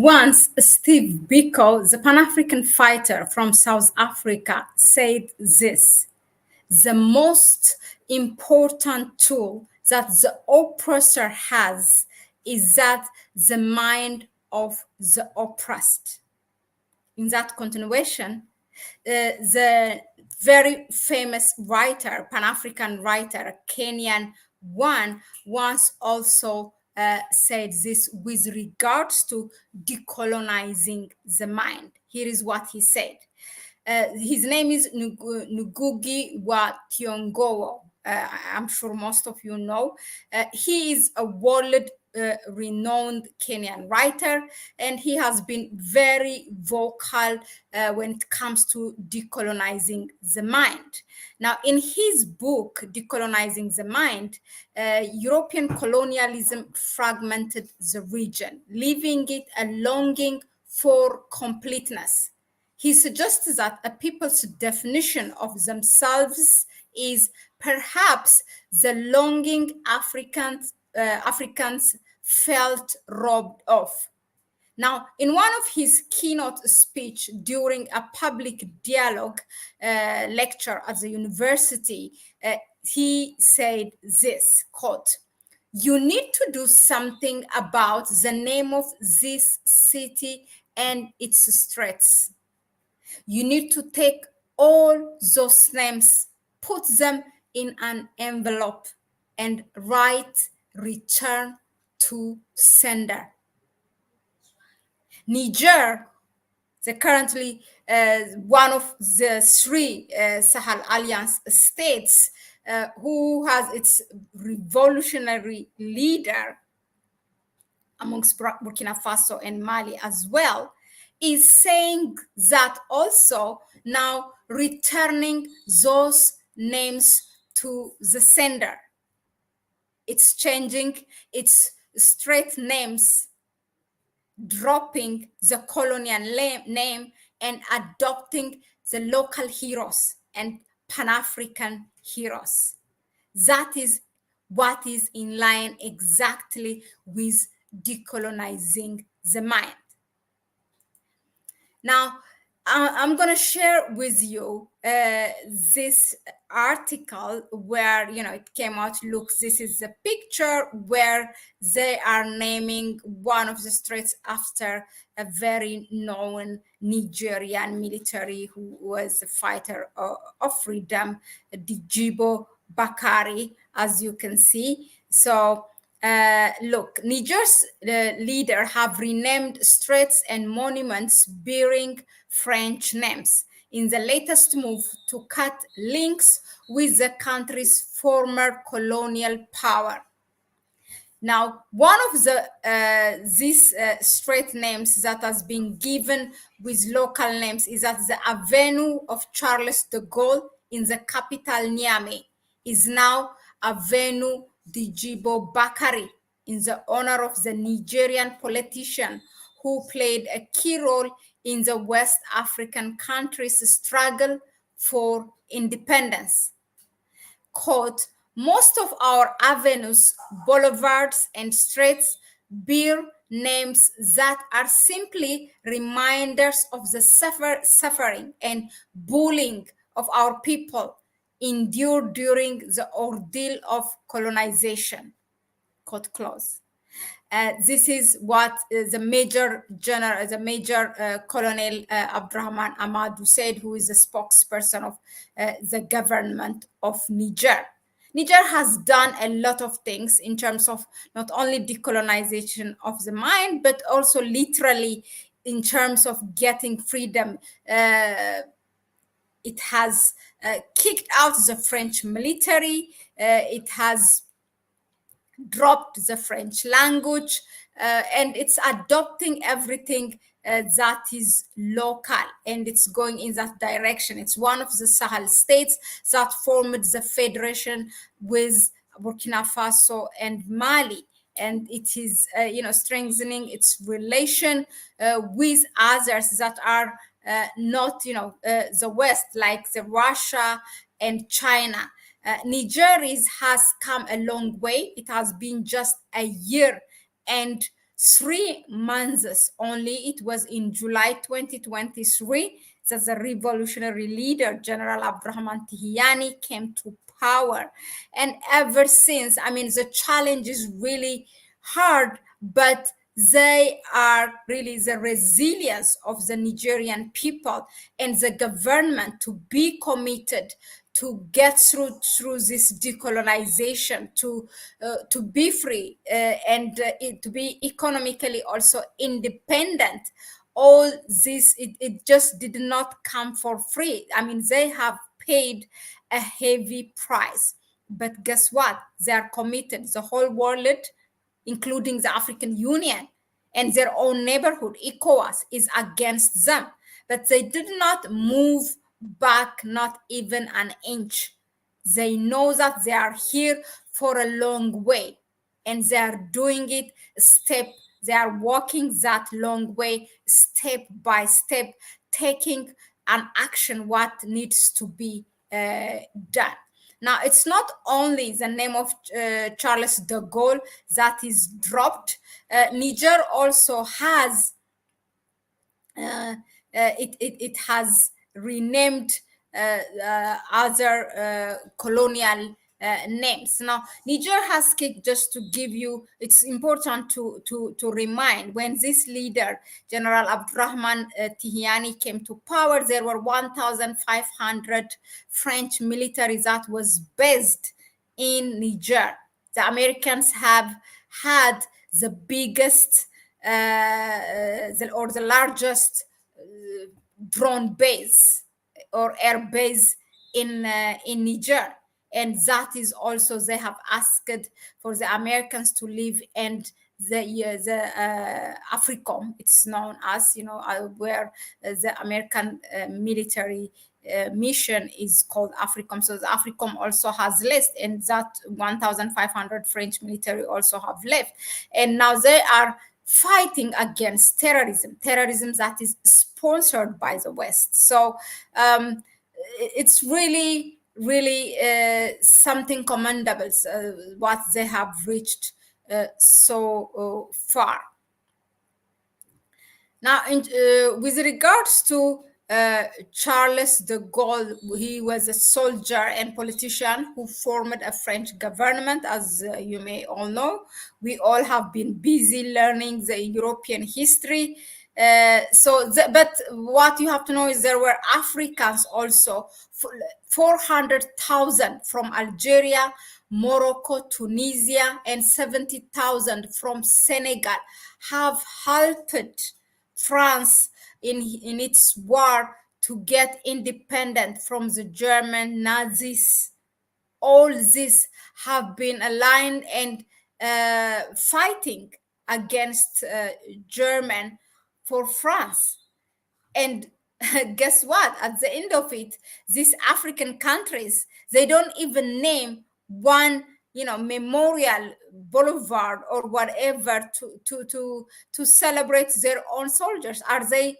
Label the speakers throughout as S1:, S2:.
S1: Once, Steve Biko, the Pan-African fighter from South Africa, said this: the most important tool that the oppressor has is that the mind of the oppressed. In that continuation, the very famous writer, Pan-African writer, Kenyan one, once also said this with regards to decolonizing the mind. Here is what he said. His name is Ngugi wa Thiong'o. I'm sure most of you know. He is a world renowned Kenyan writer, and he has been very vocal when it comes to decolonizing the mind. Now, in his book, Decolonizing the Mind, European colonialism fragmented the region, leaving it a longing for completeness. He suggests that a people's definition of themselves is perhaps the longing Africans felt robbed of. Now, in one of his keynote speech during a public dialogue lecture at the university, he said this, quote, "You need to do something about the name of this city and its streets. You need to take all those names, put them in an envelope, and write return to sender." Niger, currently one of the three Sahel Alliance states, who has its revolutionary leader amongst Burkina Faso and Mali as well, is saying that also now returning those names to the sender. It's changing its straight names, dropping the colonial name and adopting the local heroes and Pan-African heroes. That is what is in line exactly with decolonizing the mind. Now, I'm going to share with you this article where, it came out. Look, this is a picture where they are naming one of the streets after a very known Nigerian military who was a fighter of freedom, Dijibo Bakari, as you can see. So, look, Niger's leader have renamed streets and monuments bearing French names in the latest move to cut links with the country's former colonial power. Now, one of these street names that has been given with local names is that the Avenue of Charles de Gaulle in the capital Niamey is now Avenue Dijibo Bakari in the honor of the Nigerian politician who played a key role in the West African country's struggle for independence. Quote, "Most of our avenues, boulevards, and streets bear names that are simply reminders of the suffering and bullying of our people endured during the ordeal of colonization." Quote close. This is what the Major Colonel Abdurrahman Amadou said, who is the spokesperson of the government of Niger. Niger has done a lot of things in terms of not only decolonization of the mind, but also literally in terms of getting freedom. It has kicked out the French military. It has dropped the French language, and it's adopting everything that is local, and it's going in that direction. It's one of the Sahel states that formed the federation with Burkina Faso and Mali, and it is strengthening its relation with others that are not the West, like the Russia and China. Niger has come a long way. It has been just a year, and 3 months only. It was in July 2023 that the revolutionary leader, General Abdurrahman Tihiyani, came to power. And ever since, I mean, the challenge is really hard, but they are really the resilience of the Nigerian people and the government to be committed to get through this decolonization, to be free, and to be economically also independent. All this, it just did not come for free. I mean, they have paid a heavy price, but guess what? They are committed. The whole world, including the African Union and their own neighborhood, ECOWAS, is against them. But they did not move back, not even an inch. They know that they are here for a long way, and they are doing it they are walking that long way step by step, taking an action what needs to be done. Now, it's not only the name of Charles de Gaulle that is dropped. Niger also has it has renamed other colonial names. Now, Niger has kicked, just to give you, it's important to remind, when this leader, General Abdurrahman Tihiyani, came to power, there were 1,500 French military that was based in Niger. The Americans have had the biggest or the largest drone base or air base in Niger, and that is also, they have asked for the Americans to leave, and the AFRICOM, it's known as, where the American military mission is called AFRICOM. So the AFRICOM also has left, and that 1,500 French military also have left, and now they are fighting against terrorism that is sponsored by the West. So it's really, really something commendable what they have reached so far. Now, with regards to Charles de Gaulle, he was a soldier and politician who formed a French government, as you may all know. We all have been busy learning the European history. But what you have to know is there were Africans also, 400,000 from Algeria, Morocco, Tunisia, and 70,000 from Senegal have helped France in its war to get independent from the German Nazis. All this have been aligned and fighting against German for France. And guess what? At the end of it, these African countries, they don't even name one, memorial boulevard or whatever to celebrate their own soldiers. Are they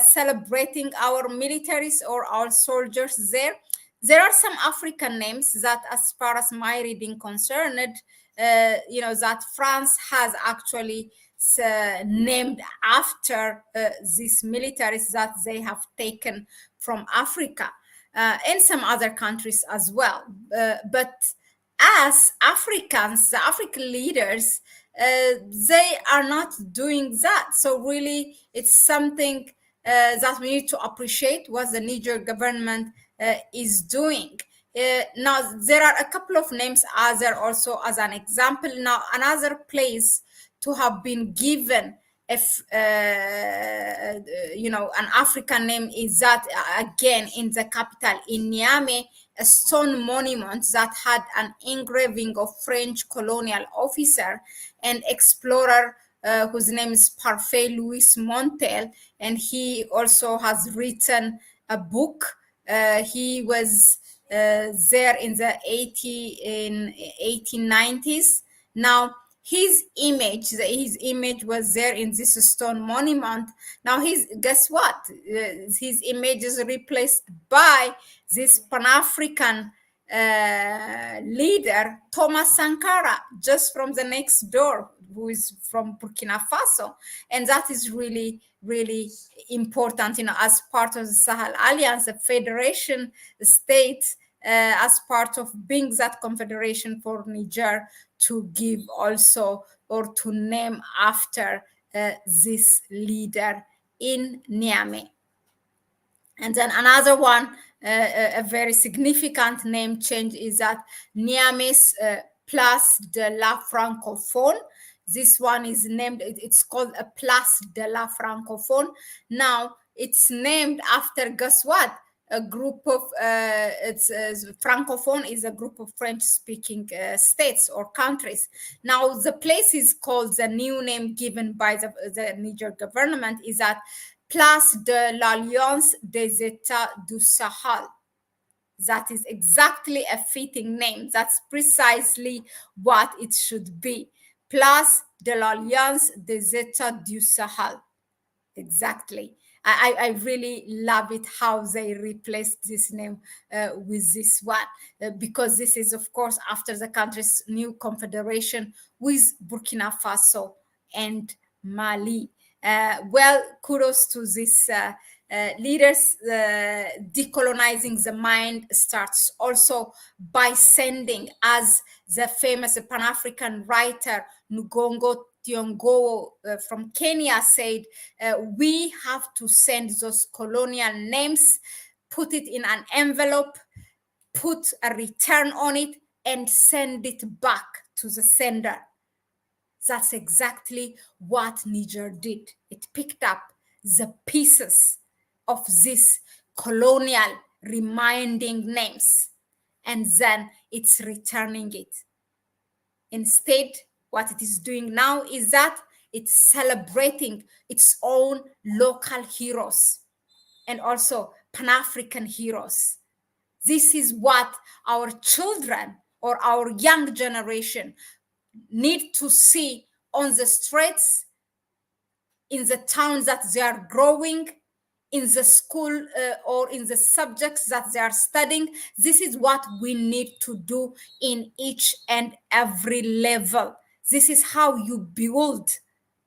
S1: celebrating our militaries or our soldiers there? There are some African names that, as far as my reading concerned, that France has actually named after these militaries that they have taken from Africa, and some other countries as well. But as Africans, the African leaders, they are not doing that. So really, it's something that we need to appreciate what the Niger government is doing. Now, there are a couple of names other also as an example. Now, another place to have been given an African name is that, again, in the capital, in Niamey, a stone monument that had an engraving of French colonial officer and explorer whose name is Parfait Louis Montel, and he also has written a book. He was there in the 1890s. Now, his image was there in this stone monument. Now, guess what? His image is replaced by this Pan-African leader, Thomas Sankara, just from the next door, who is from Burkina Faso. And that is really, really important, as part of the Sahel Alliance, a federation state, as part of being that confederation for Niger, to give also, or to name after this leader in Niamey. And then another one, a very significant name change, is that Niamey's Place de la Francophone. This one is named, it's called a Place de la Francophone. Now, it's named after, guess what? A group of, Francophone is a group of French-speaking states or countries. Now, the place is called, the new name given by the Niger government is that Place de l'Alliance des États du Sahel. That is exactly a fitting name. That's precisely what it should be. Place de l'Alliance des États du Sahel. Exactly. I really love it how they replaced this name with this one, because this is, of course, after the country's new confederation with Burkina Faso and Mali. Well, kudos to these leaders. Decolonizing the mind starts also by sending, as the famous Pan-African writer Ngongo Thiong'o from Kenya said, we have to send those colonial names, put it in an envelope, put a return on it, and send it back to the sender. That's exactly what Niger did. It picked up the pieces of this colonial reminding names, and then it's returning it. Instead, what it is doing now is that it's celebrating its own local heroes and also Pan-African heroes. This is what our children or our young generation need to see on the streets, in the towns that they are growing, in the school or in the subjects that they are studying. This is what we need to do in each and every level. This is how you build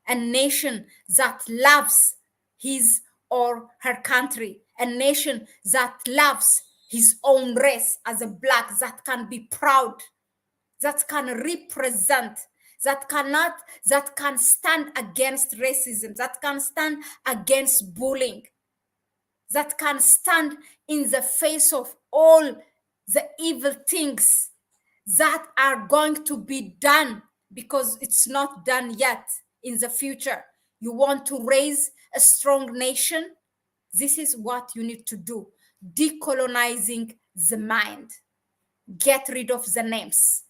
S1: a nation that loves his or her country, a nation that loves his own race as a Black, that can be proud, that can represent, that can stand against racism, that can stand against bullying, that can stand in the face of all the evil things that are going to be done, because it's not done yet, in the future. You want to raise a strong nation? This is what you need to do. Decolonizing the mind. Get rid of the names.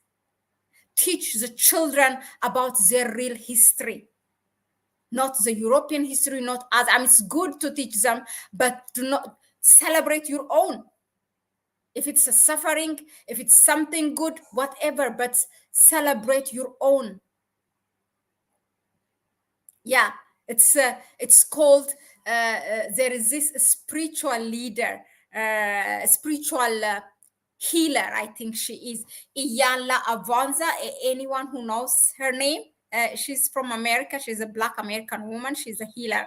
S1: Teach the children about their real history, not the European history, not as, I mean, it's good to teach them, but do not celebrate your own. If it's a suffering, if it's something good, whatever, but celebrate your own. Yeah, it's called, there is this spiritual leader, spiritual healer, I think she is, Ayele Avanza. Anyone who knows her name? She's from America. She's a Black American woman. She's a healer.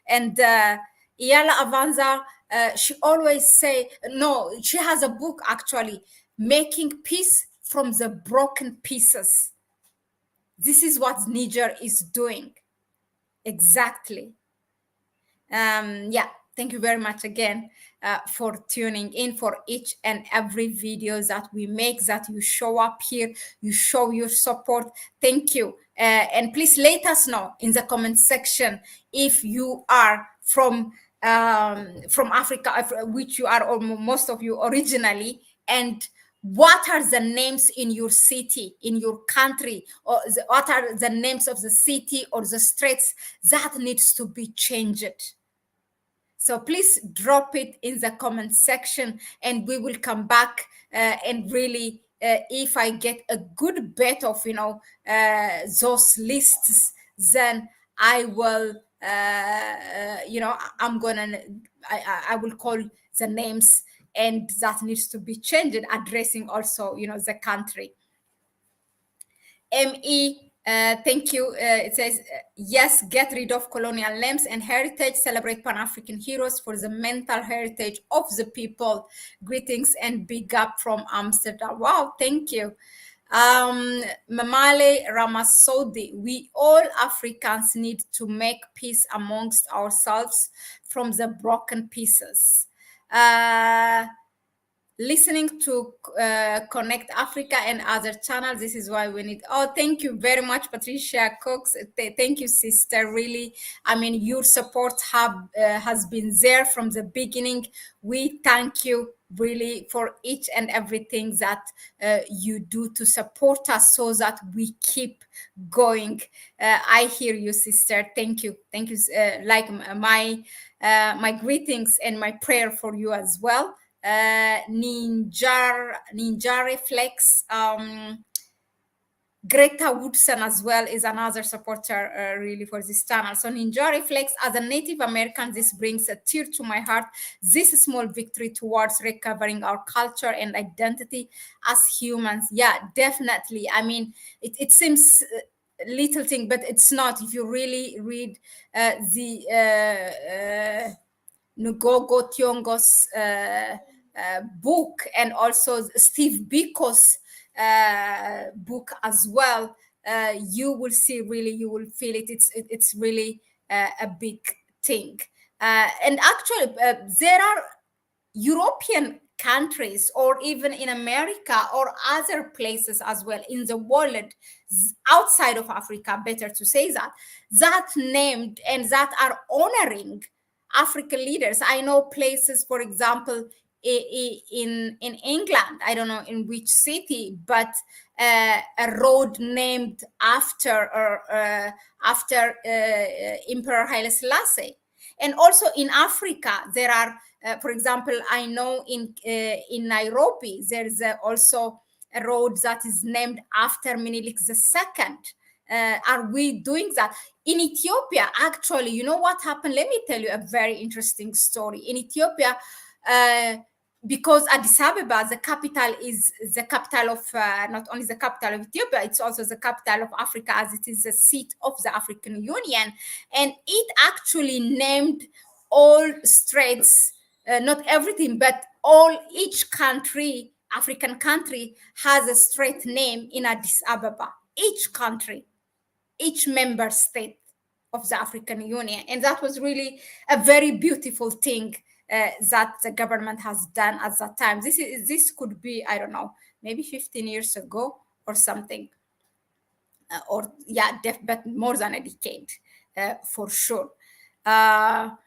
S1: And Ayele Avanza, she always say, no, she has a book actually, Making Peace from the Broken Pieces. This is what Niger is doing. Exactly. Yeah, thank you very much again for tuning in for each and every video that we make, that you show up here, you show your support. Thank you. And please let us know in the comment section if you are from Africa, which you are, or most of you originally, and what are the names in your city, in your country, or what are the names of the city or the streets that needs to be changed. So please drop it in the comment section, and we will come back and really, if I get a good bet of, those lists, then I will, I will call the names and that needs to be changed, addressing also, the country. ME, thank you. It says, yes, get rid of colonial names and heritage, celebrate Pan-African heroes for the mental heritage of the people. Greetings and big up from Amsterdam. Wow, thank you. Mamale Ramasodi, we all Africans need to make peace amongst ourselves from the broken pieces. Listening to Connect Africa and other channels. This is why we need. Oh, thank you very much, Patricia Cox. Thank you, sister. Really, I mean, your support has been there from the beginning. We thank you really for each and everything that you do to support us so that we keep going. I hear you, sister. Thank you. Thank you. Like my greetings and my prayer for you as well. Ninja Reflex, Greta Woodson as well is another supporter really for this channel. So Ninja Reflex, as a Native American, this brings a tear to my heart. This small victory towards recovering our culture and identity as humans. Yeah, definitely. I mean, it seems little thing, but it's not. If you really read the Ngogo Thiongo's book, and also Steve Biko's book as well, you will see, really, you will feel it. It's really a big thing. And actually, there are European countries, or even in America or other places as well in the world, outside of Africa, better to say that named and that are honoring African leaders. I know places, for example, in England, I don't know in which city, but a road named after Emperor Haile Selassie. And also in Africa, there are, for example, I know in Nairobi, there is also a road that is named after Menelik II. Are we doing that? In Ethiopia, actually, you know what happened? Let me tell you a very interesting story. In Ethiopia, because Addis Ababa, the capital, is the capital of not only the capital of Ethiopia, it's also the capital of Africa, as it is the seat of the African Union. And it actually named all straits, not everything, but each country, African country, has a strait name in Addis Ababa. Each country, each member state of the African Union. And that was really a very beautiful thing that the government has done at that time. This could be, I don't know, maybe 15 years ago or something. But more than a decade, for sure. Anza,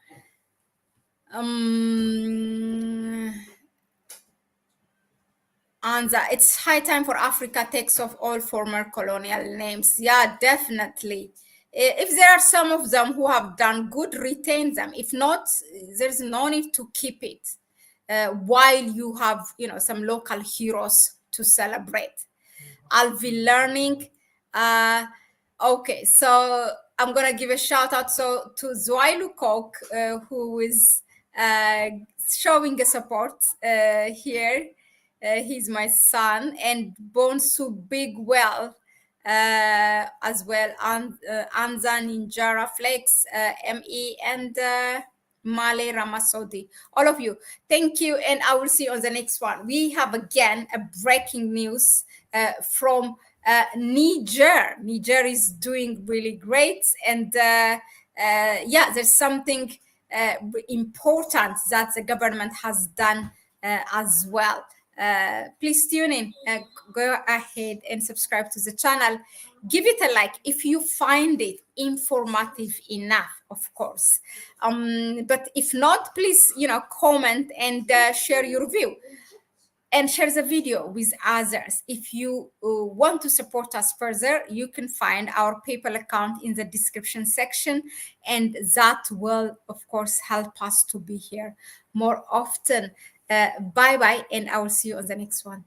S1: it's high time for Africa takes off all former colonial names. Yeah, definitely. If there are some of them who have done good, retain them. If not, there's no need to keep it while you have, some local heroes to celebrate. I'll be learning. Okay, so I'm gonna give a shout out to Zwailu Kok, who is showing a support here. He's my son, and Bonsu Big Well as well, Anza Ninjara Flex, ME, and Male Ramasodi. All of you, thank you, and I will see you on the next one. We have again a breaking news from Niger. Niger is doing really great, and there's something important that the government has done as well. Please tune in, go ahead and subscribe to the channel. Give it a like if you find it informative enough, of course. But if not, please, comment and share your view. And share the video with others. If you want to support us further, you can find our PayPal account in the description section, and that will, of course, help us to be here more often. Bye-bye, and I will see you on the next one.